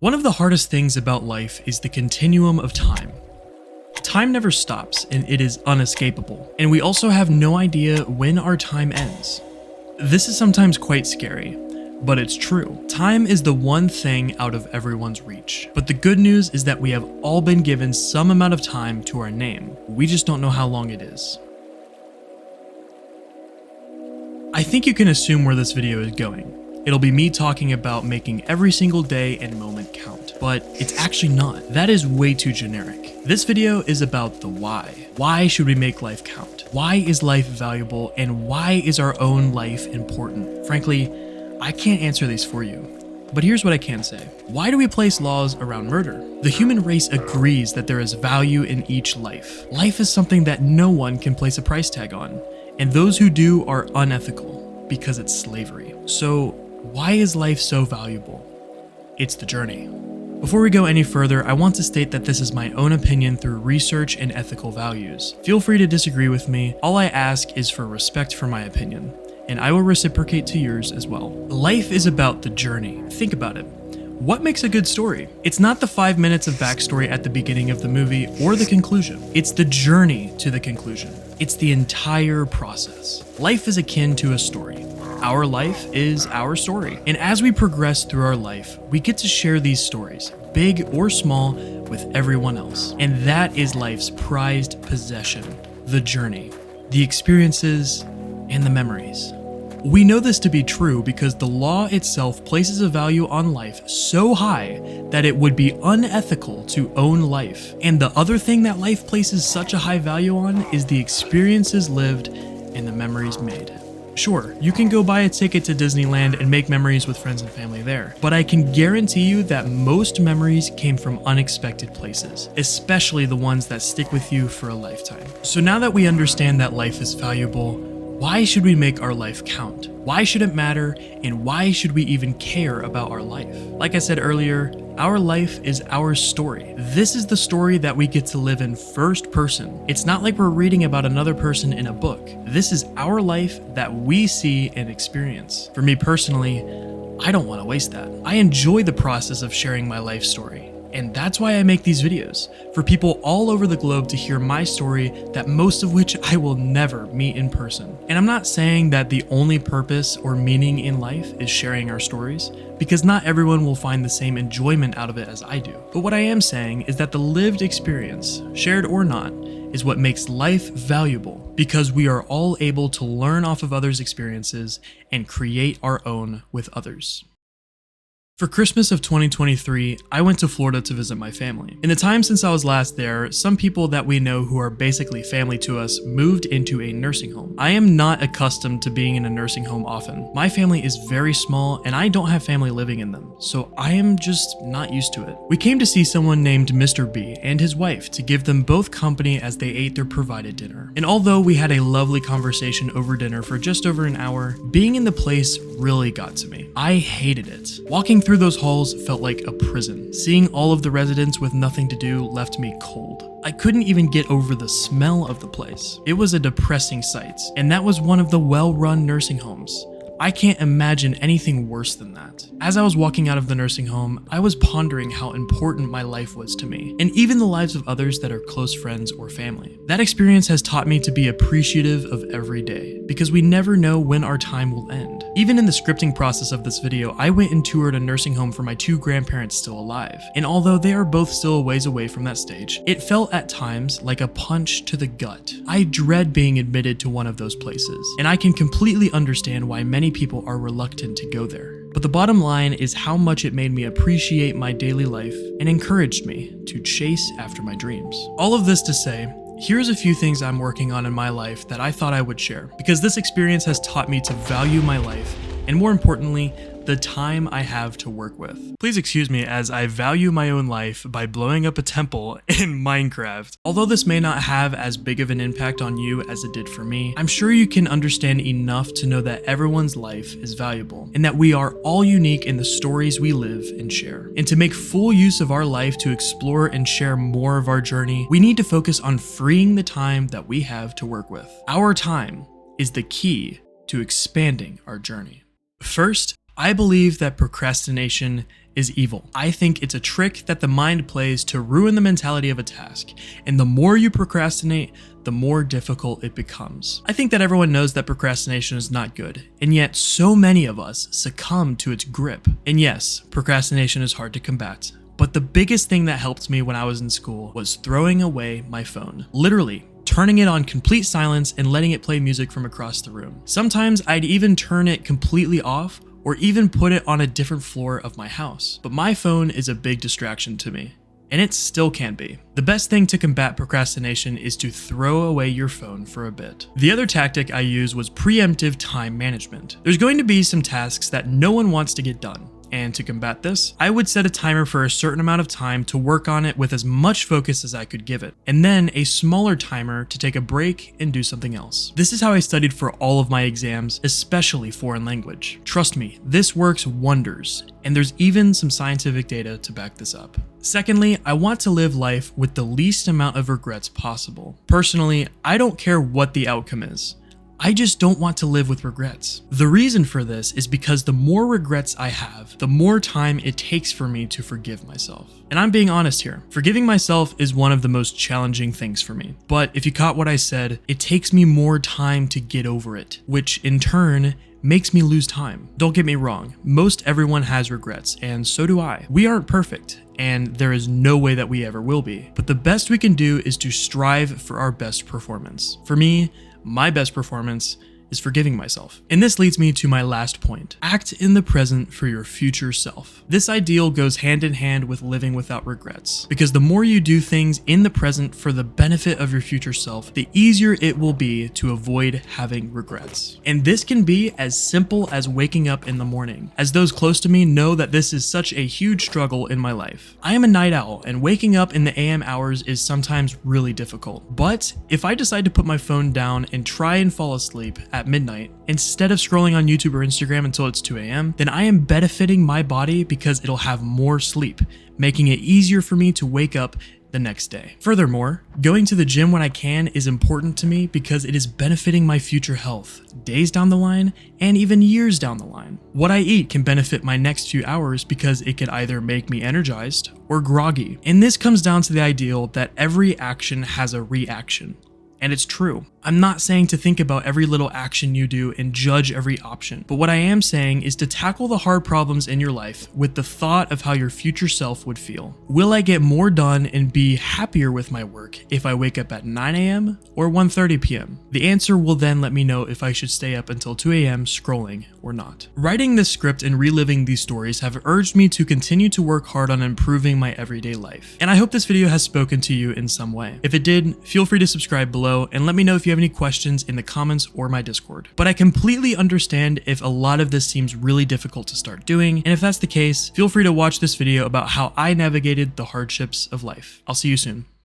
One of the hardest things about life is the continuum of time. Time never stops, and it is unescapable, and we also have no idea when our time ends. This is sometimes quite scary, but it's true. Time is the one thing out of everyone's reach. But the good news is that we have all been given some amount of time to our name. We just don't know how long it is. I think you can assume where this video is going. It'll be me talking about making every single day and moment count, but it's actually not. That is way too generic. This video is about the why. Why should we make life count? Why is life valuable, and why is our own life important? Frankly, I can't answer these for you, but here's what I can say. Why do we place laws around murder? The human race agrees that there is value in each life. Life is something that no one can place a price tag on, and those who do are unethical because it's slavery. So, why is life so valuable? It's the journey. Before we go any further, I want to state that this is my own opinion through research and ethical values. Feel free to disagree with me. All I ask is for respect for my opinion, and I will reciprocate to yours as well. Life is about the journey. Think about it. What makes a good story? It's not the 5 minutes of backstory at the beginning of the movie or the conclusion. It's the journey to the conclusion. It's the entire process. Life is akin to a story. Our life is our story. And as we progress through our life, we get to share these stories, big or small, with everyone else. And that is life's prized possession, the journey, the experiences, and the memories. We know this to be true because the law itself places a value on life so high that it would be unethical to own life. And the other thing that life places such a high value on is the experiences lived and the memories made. Sure, you can go buy a ticket to Disneyland and make memories with friends and family there, but I can guarantee you that most memories came from unexpected places, especially the ones that stick with you for a lifetime. So now that we understand that life is valuable, why should we make our life count? Why should it matter, and why should we even care about our life? Like I said earlier, our life is our story. This is the story that we get to live in first person. It's not like we're reading about another person in a book. This is our life that we see and experience. For me personally, I don't want to waste that. I enjoy the process of sharing my life story. And that's why I make these videos, for people all over the globe to hear my story, that most of which I will never meet in person. And I'm not saying that the only purpose or meaning in life is sharing our stories, because not everyone will find the same enjoyment out of it as I do. But what I am saying is that the lived experience, shared or not, is what makes life valuable, because we are all able to learn off of others' experiences and create our own with others. For Christmas of 2023, I went to Florida to visit my family. In the time since I was last there, some people that we know who are basically family to us moved into a nursing home. I am not accustomed to being in a nursing home often. My family is very small and I don't have family living in them, so I am just not used to it. We came to see someone named Mr. B and his wife to give them both company as they ate their provided dinner. And although we had a lovely conversation over dinner for just over an hour, being in the place really got to me. I hated it. Walking through those halls felt like a prison. Seeing all of the residents with nothing to do left me cold. I couldn't even get over the smell of the place. It was a depressing sight, and that was one of the well-run nursing homes. I can't imagine anything worse than that. As I was walking out of the nursing home, I was pondering how important my life was to me, and even the lives of others that are close friends or family. That experience has taught me to be appreciative of every day, because we never know when our time will end. Even in the scripting process of this video, I went and toured a nursing home for my 2 grandparents still alive, and although they are both still a ways away from that stage, it felt at times like a punch to the gut. I dread being admitted to one of those places, and I can completely understand why many people are reluctant to go there. But the bottom line is how much it made me appreciate my daily life and encouraged me to chase after my dreams. All of this to say, here's a few things I'm working on in my life that I thought I would share, because this experience has taught me to value my life, and more importantly, the time I have to work with. Please excuse me as I value my own life by blowing up a temple in Minecraft. Although this may not have as big of an impact on you as it did for me, I'm sure you can understand enough to know that everyone's life is valuable, and that we are all unique in the stories we live and share. And to make full use of our life to explore and share more of our journey, we need to focus on freeing the time that we have to work with. Our time is the key to expanding our journey. First, I believe that procrastination is evil. I think it's a trick that the mind plays to ruin the mentality of a task, and the more you procrastinate, the more difficult it becomes. I think that everyone knows that procrastination is not good, and yet so many of us succumb to its grip. And yes, procrastination is hard to combat, but the biggest thing that helped me when I was in school was throwing away my phone. Literally, turning it on complete silence and letting it play music from across the room. Sometimes I'd even turn it completely off or even put it on a different floor of my house. But my phone is a big distraction to me, and it still can be. The best thing to combat procrastination is to throw away your phone for a bit. The other tactic I used was preemptive time management. There's going to be some tasks that no one wants to get done. And to combat this, I would set a timer for a certain amount of time to work on it with as much focus as I could give it, and then a smaller timer to take a break and do something else. This is how I studied for all of my exams, especially foreign language. Trust me, this works wonders, and there's even some scientific data to back this up. Secondly, I want to live life with the least amount of regrets possible. Personally, I don't care what the outcome is. I just don't want to live with regrets. The reason for this is because the more regrets I have, the more time it takes for me to forgive myself. And I'm being honest here. Forgiving myself is one of the most challenging things for me. But if you caught what I said, it takes me more time to get over it, which in turn makes me lose time. Don't get me wrong, most everyone has regrets, and so do I. We aren't perfect, and there is no way that we ever will be. But the best we can do is to strive for our best performance. For me, my best performance is forgiving myself. And this leads me to my last point. Act in the present for your future self. This ideal goes hand in hand with living without regrets, because the more you do things in the present for the benefit of your future self, the easier it will be to avoid having regrets. And this can be as simple as waking up in the morning. As those close to me know that this is such a huge struggle in my life. I am a night owl, and waking up in the AM hours is sometimes really difficult. But if I decide to put my phone down and try and fall asleep at midnight, instead of scrolling on YouTube or Instagram until it's 2 a.m., then I am benefiting my body because it'll have more sleep, making it easier for me to wake up the next day. Furthermore, going to the gym when I can is important to me because it is benefiting my future health, days down the line, and even years down the line. What I eat can benefit my next few hours because it could either make me energized or groggy. And this comes down to the ideal that every action has a reaction. And it's true. I'm not saying to think about every little action you do and judge every option, but what I am saying is to tackle the hard problems in your life with the thought of how your future self would feel. Will I get more done and be happier with my work if I wake up at 9 a.m. or 1:30 p.m.? The answer will then let me know if I should stay up until 2 a.m. scrolling or not. Writing this script and reliving these stories have urged me to continue to work hard on improving my everyday life. And I hope this video has spoken to you in some way. If it did, feel free to subscribe below and let me know if you have any questions in the comments or my Discord. But I completely understand if a lot of this seems really difficult to start doing, and if that's the case, feel free to watch this video about how I navigated the hardships of life. I'll see you soon.